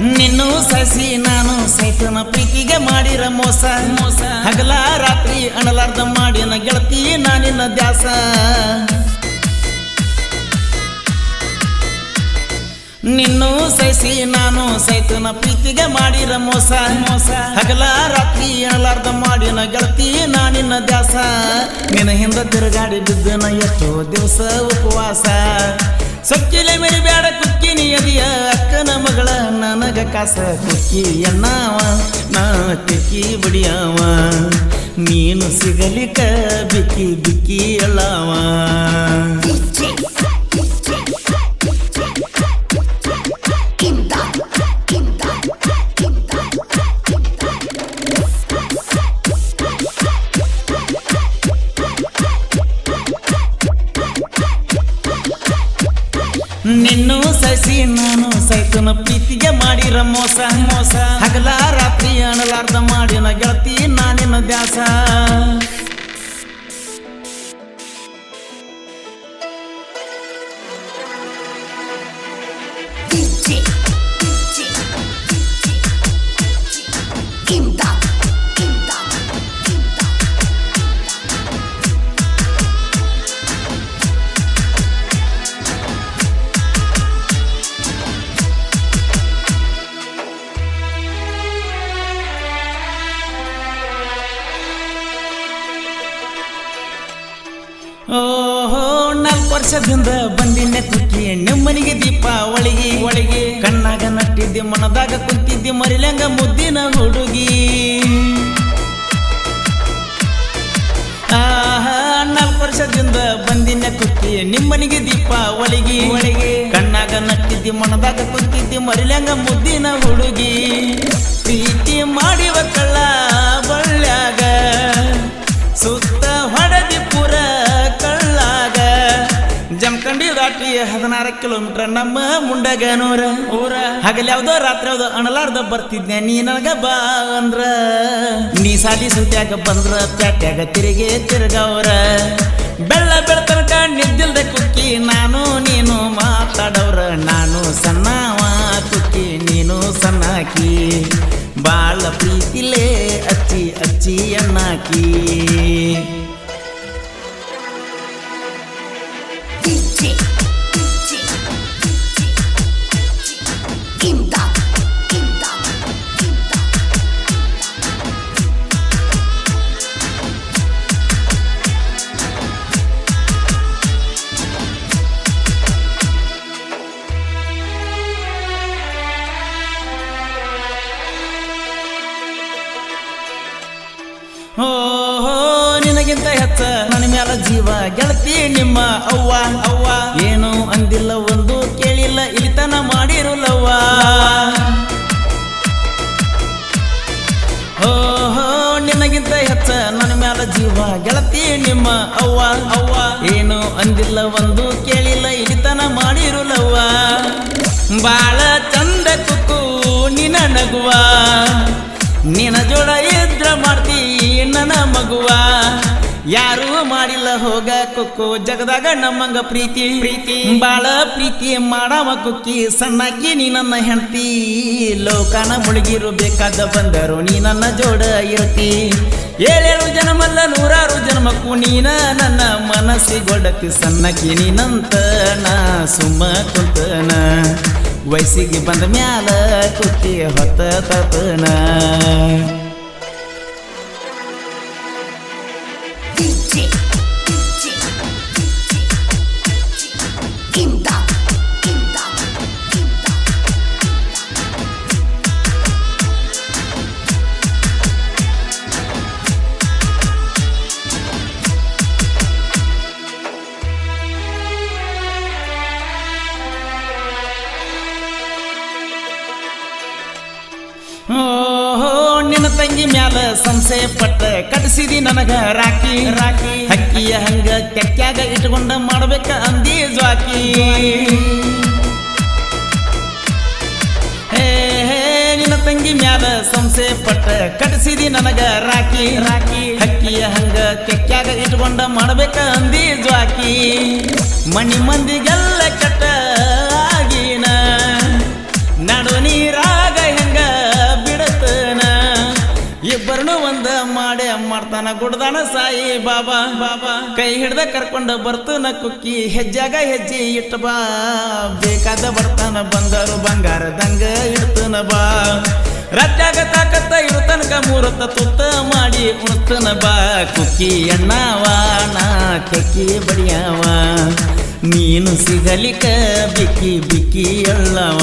ನಿನ್ನೂ ಸಸಿ ನಾನು ಸೈತನ ಪ್ರೀತಿಗೆ ಮಾಡಿರ ಮೋಸ ಮೋಸ ಹಗಲ ರಾತ್ರಿ ಅಣಲಾರ್ದ ಮಾಡಿನ ಗೆಳತಿ ನಾನಿನ ದ್ಯಾಸ ನಿನ್ನೂ ಸಸಿ ನಾನು ಸೈತನ ಪ್ರೀತಿಗೆ ಮಾಡಿರ ಮೋಸ ಮೋಸ ಹಗಲ ರಾತ್ರಿ ಅಣಲಾರ್ದ ಮಾಡಿನ ಗೆಳತಿ ನಾನಿನ ದ್ಯಾಸ ನಿನ್ನ ಹಿಂದ ತಿರುಗಾಡಿ ಬಿದ್ದನ ಎಷ್ಟೋ ದಿವಸ ಉಪವಾಸ ಸೊಕ್ಕಿಲೆ ಮೇರಿ ಬ್ಯಾಡ ಕುಕ್ಕಿ ನಿಯದಿಯ ಅಕ್ಕನ ಮಗಳ ನನಗ ಕಾಸ ಕುಕ್ಕಿ ಎನ್ನವ ನಾ ತಿಕ್ಕಿ ಬಡಿಯವ ನೀನು ಸಿಗಲಿಕ ಬಿಕ್ಕಿ ಬಿಕ್ಕಿ ಎಲ್ಲವ ನಿನ್ನೂ ಸಸಿ ನಾನು ಸೈತನ ಪ್ರೀತಿಗೆ ಮಾಡಿರ ಮೋಸ ಮೋಸ ಹಗಲ ರಾತ್ರಿ ಅಣಲಾರ್ದ ಮಾಡಿನ ಗೆಳತಿ ನಾನಿನ ದ್ಯಾಸ ಓಹೋ 4 ವರ್ಷದಿಂದ ಬಂದಿನ್ನೆ ಕುಕ್ಕಿ ನಿಮ್ಮನಿಗೆ ದೀಪಾವಳಿಗೆ ಒಳಗೆ ಕಣ್ಣಾಗ ನಟ್ಟಿದ್ದೆ ಮನದಾಗ ಕುಂತಿದ್ದೆ ಮರಿಲಂಗ ಮುದ್ದಿನ ಹುಡುಗಿ ಆಹಾ 4 ವರ್ಷದಿಂದ ಬಂದಿನ್ನೆ ಕುಕ್ಕಿ ನಿಮ್ಮನಿಗೆ ದೀಪಾವಳಿಗೆ ಒಳಗೆ ಕಣ್ಣಾಗ ನಟ್ಟಿದ್ದೆ ಮನದಾಗ ಕುಂತಿದ್ದೆ ಮರಿಲಂಗ ಮುದ್ದಿನ ಹುಡುಗಿ ಪ್ರೀತಿ ಮಾಡಿವ ಕಳ್ಳ ಬಳ್ಳ್ಯಾಗ ಸುತ್ತ ಹೊಡೆದಿ ಪುರ ಕಳ್ಳಾಗ ಜಮಖಂಡಿ ದಾಟಿ 16 ಕಿಲೋಮೀಟರ್ ನಮ್ಮ ಮುಂಡಗ ನೂರ ಊರ ಹಗಲ್ ಯಾವ್ದೋ ರಾತ್ರಿ ಯಾವ್ದೋ ಅಣಲಾರ್ದ ಬರ್ತಿದ್ನೆ ನೀ ನನಗ ಬಾ ಅಂದ್ರ ನೀ ಸಾಲಿ ಸುತ್ಯಾಗ ಬಂದ್ರ ಪ್ಯಾಟ್ಯಾಗ ತಿರುಗಿ ತಿರುಗವ್ರ ಬೆಳ್ಳ ಬೆಳತನಕ ನಿದ್ದಿಲ್ದ ಕುಕ್ಕಿ ನಾನು ನೀನು ಮಾತಾಡವ್ರ ನಾನು ಸಣ್ಣವ ಕುಕ್ಕಿ ನೀನು ಸಣ್ಣಾಕಿ ಬಾಳ ಪ್ರೀತಿಲೇ ಅಚ್ಚಿ ಅಚ್ಚಿ ಅಣ್ಣಾಕಿ ಓಹೋ ನಿನಗಿಂತ ಹೆಚ್ಚ ನನ್ನ ಮ್ಯಾಲ ಜೀವ ಗೆಳತಿ ನಿಮ್ಮ ಅವ್ವ ಅವ್ವ ಏನು ಅಂದಿಲ್ಲ ಒಂದು ಕೇಳಿಲ್ಲ ಇಲಿತನ ಮಾಡಿರುಲ್ಲವ್ವ ಓಹೋ ನಿನಗಿಂತ ಹೆಚ್ಚ ನನ್ನ ಮ್ಯಾಲ ಜೀವ ಗೆಳತಿ ನಿಮ್ಮ ಅವ್ವ ಅವ್ವ ಏನು ಅಂದಿಲ್ಲ ಒಂದು ಕೇಳಿಲ್ಲ ಇಲಿತನ ಮಾಡಿರುಲ್ಲವ್ವ ಬಾಳ ಚಂದ ಕುಕ್ಕು ನಿನ ನಗುವ ನಿನ ಜೋಡ ಇದ್ರ ಮಾಡ್ತೀ ನನ್ನ ಮಗುವ ಯಾರು ಮಾಡಿಲ್ಲ ಹೋಗ ಕುಕ್ಕು ಜಗದಾಗ ನಮ್ಮಂಗ ಪ್ರೀತಿ ಪ್ರೀತಿ ಬಾಳ ಪ್ರೀತಿ ಮಾಡವ ಕುಕ್ಕಿ ಸಣ್ಣಕ್ಕಿ ನೀ ನನ್ನ ಹೆಂಡತಿ ಲೋಕನ ಮುಳುಗಿರು ಬೇಕಾದ ಬಂದರು ನೀ ನನ್ನ ಜೋಡ ಇರ್ತಿ 7 ಜನ್ಮಲ್ಲ 100 ಜನ್ಮಕ್ಕೂ ನೀನ ನನ್ನ ಮನಸ್ಸಿಗೊಡತಿ ಸಣ್ಣಕ್ಕಿ ನೀನಂತ ನಾ ಸುಮ್ಮ ಕುಂತನ ವಯಸ್ಸಿಗೆ ಬಂದ ಮ್ಯಾಲ ಕುಕ್ಕಿ ಹೊತ್ತ ತತನ ಓಹೋ ನಿನ್ನ ತಂಗಿ ಮ್ಯಾಲ ಸಂಶಯ ಪಟ್ಟ ಕಟ್ಸಿದಿ ನನಗ ರಾಕಿ ರಾಕಿ ಹಕ್ಕಿಯ ಹಂಗ ತೆಕ್ಕ್ಯಾಗ ಇಟ್ಕೊಂಡ ಮಾಡ್ಬೇಕ ಅಂದಿ ಜ್ವಾಕಿ ಹೇ ನಿನ್ನ ತಂಗಿ ಮ್ಯಾಲ ಸಂಶಯ ಪಟ್ಟ ಕಟ್ಸಿದಿ ನನಗ ರಾಕಿ ರಾಕಿ ಹಕ್ಕಿಯ ಹಂಗ ತೆಕ್ಕ್ಯಾಗ ಇಟ್ಕೊಂಡ ಮಾಡ್ಬೇಕ ಅಂದಿ ಜ್ವಾಕಿ ಮನಿ ಮಂದಿಗೆಲ್ಲ ಕಟ್ಟ ಆಗಿನ ನಡು ನೀರಾಗ ಇಬ್ರನು ಒಂದ ಮಾಡೇ ಮಾಡ್ತಾನ ಗುಡ್ದಾನ ಸಾಯಿ ಬಾಬಾ ಬಾಬಾ ಕೈ ಹಿಡ್ದ ಕರ್ಕೊಂಡ ಬರ್ತನ ಕುಕ್ಕಿ ಹೆಜ್ಜಾಗ ಹೆಜ್ಜೆ ಇಟ್ಟ ಬಾ ಬೇಕಾದ ಬರ್ತಾನ ಬಂದರು ಬಂಗಾರದಂಗ ಇಡ್ತನ ಬಾ ರಾಜ್ಯಾಗ ತಾಕತ್ತ ಇರು ತನಕ ಮೂರತ್ತ ತುತ್ತ ಮಾಡಿ ಉಣ್ತನ ಬಾ ಕುಕ್ಕಿ ಎಣ್ಣವ ನಾ ಕೆಕ್ಕಿ ಬಡಿಯವ ನೀನು ಸಿಗಲಿಕ ಬಿಕ್ಕಿ ಬಿಕ್ಕಿ ಅಲ್ಲವ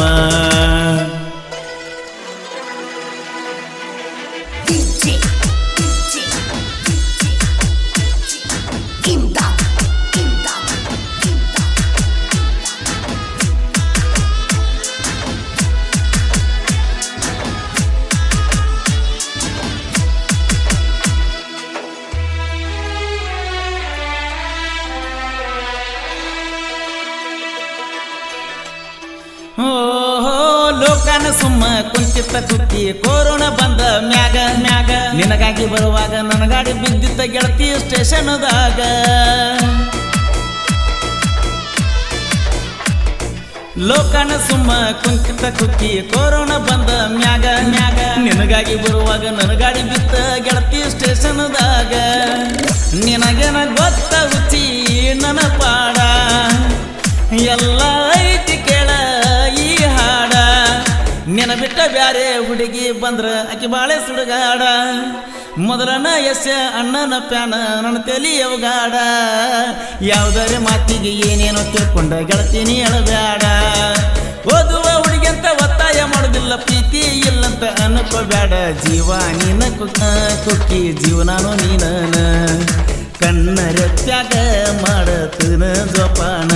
ಲೋಕನ ಸುಮ್ಮ ಕುಂಚಿತ್ತ ಕುಕ್ಕಿ ಕೊರೋನಾ ಬಂದ ಮ್ಯಾಗ ಮ್ಯಾಗ ನಿನಗಾಗಿ ಬರುವಾಗ ನನ್ನ ಗಾಡಿ ಬಿದ್ದಿದ್ದ ಗೆಳತಿ ಸ್ಟೇಷನ್ದಾಗ ಲೋಕನ ಸುಮ್ಮ ಕುಂಚಿತ್ತ ಕುಕ್ಕಿ ಕೊರೋನಾ ಬಂದ ಮ್ಯಾಗ ಮ್ಯಾಗ ನಿನಗಾಗಿ ಬರುವಾಗ ನನ್ನ ಗಾಡಿ ಬಿದ್ದ ಗೆಳತಿ ಸ್ಟೇಷನ್ದಾಗ ನಿನಗೇನ ಗೊತ್ತ ಹುಚ್ಚಿ ನನ್ನ ಪಾಡ ಎಲ್ಲ ಐತಿ ಕೇಳ ಈ ಹಾಡ ನೆನ ಬಿಟ್ಟ ಬ್ಯಾರೆ ಹುಡುಗಿ ಬಂದ್ರ ಆಕಿ ಬಾಳೆ ಸುಡುಗಾಡ ಮೊದಲನ ಯಶ ಅಣ್ಣನ ಪ್ಯಾನ ನನ್ನ ತಲಿ ಅವಗಾಡ ಯಾವುದರೆ ಮಾತಿಗೆ ಏನೇನೋ ತಿಳ್ಕೊಂಡ ಗೆಳತೀನಿ ಅಳಬ್ಯಾಡ ಓದುವ ಹುಡುಗಿ ಅಂತ ಒತ್ತಾಯ ಮಾಡೋದಿಲ್ಲ ಪ್ರೀತಿ ಇಲ್ಲಂತ ಅನ್ಕೋಬ್ಯಾಡ ಜೀವ ನೀನ ಕುಕ್ಕಿ ಜೀವನಾನು ನೀನ ಕಣ್ಣ ರೆತ್ಯಾಗ ಮಾಡತನ ಜೋಪಾನ